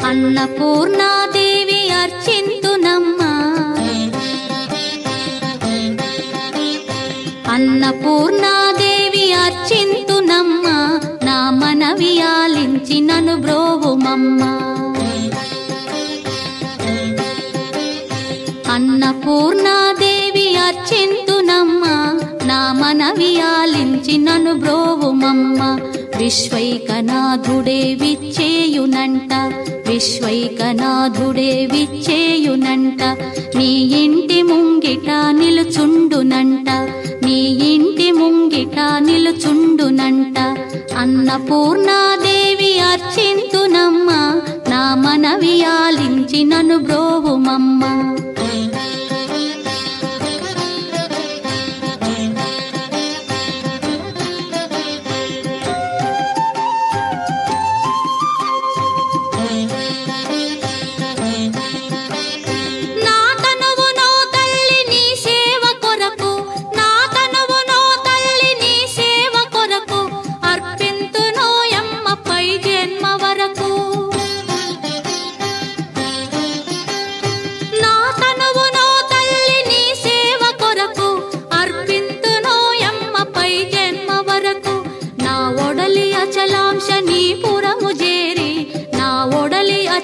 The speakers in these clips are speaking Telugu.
అన్నపూర్ణాదేవి అర్చింతునమ్మా అన్నపూర్ణాదేవి అర్చింతునమ్మా నా మనవి ఆలించి నన్ను బ్రోవుమమ్మా అన్నపూర్ణాదేవి అర్చింతునమ్మా నా మనవి ఆలించి నన్ను బ్రోవుమమ్మా విశ్వైకనాథుడే విచ్చేయునంట విశ్వైకనాథుడే విచ్చేయునంట నీ ఇంటి ముంగిట నిలుచుండునంట నీ ఇంటి ముంగిట నిలుచుండునంట అన్నపూర్ణాదేవి అర్చింతునమ్మా నా మనవి ఆలించి నన్ను బ్రోవుమమ్మా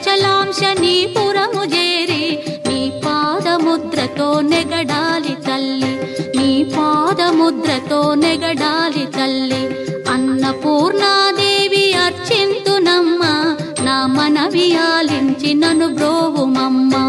అచలాంశనీపురము చేరి నీ పాదముద్రతో నెగడాలి తల్లి నీ పాదముద్రతో నెగడాలి తల్లి అన్నపూర్ణాదేవి అర్చింతునమ్మా నా మనవి ఆలించి నన్ను బ్రోవుమమ్మా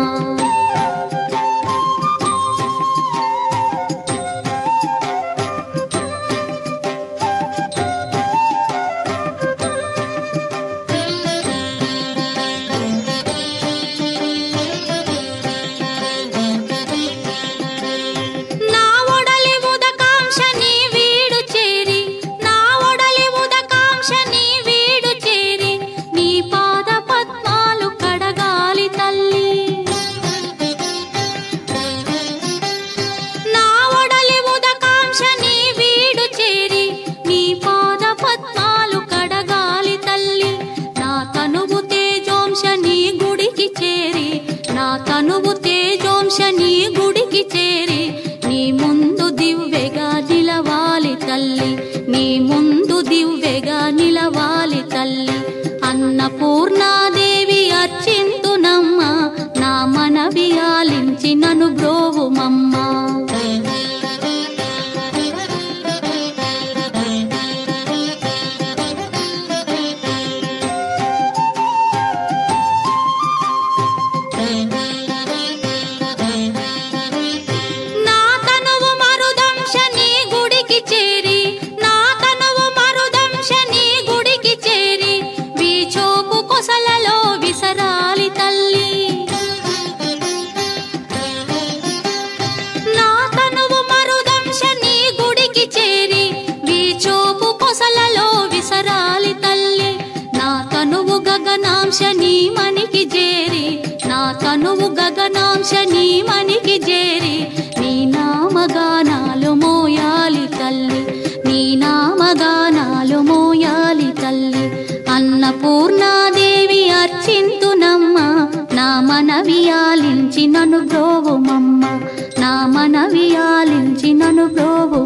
తనువు తేజోంశని గుడికి చేరి నీ ముందు దివ్వెగా నిలవాలి తల్లి నీ ముందు దివ్వెగా నిలవాలి తల్లి అన్నపూర్ణాదేవి అర్చింతునమ్మా నా మనవి ఆలించి నన్ను బ్రోవుమమ్మా గగనాంశని మనికి చేరి నా తనువు గగనాంశని మనికి చేరి నీ నామగానాలు మోయాలి తల్లి నీ నామగానాలు మోయాలి తల్లి అన్నపూర్ణాదేవి అర్చింతునమ్మా నా మనవి ఆలించి నన్ను బ్రోవుమమ్మా నా మనవి ఆలించి నన్ను బ్రోవు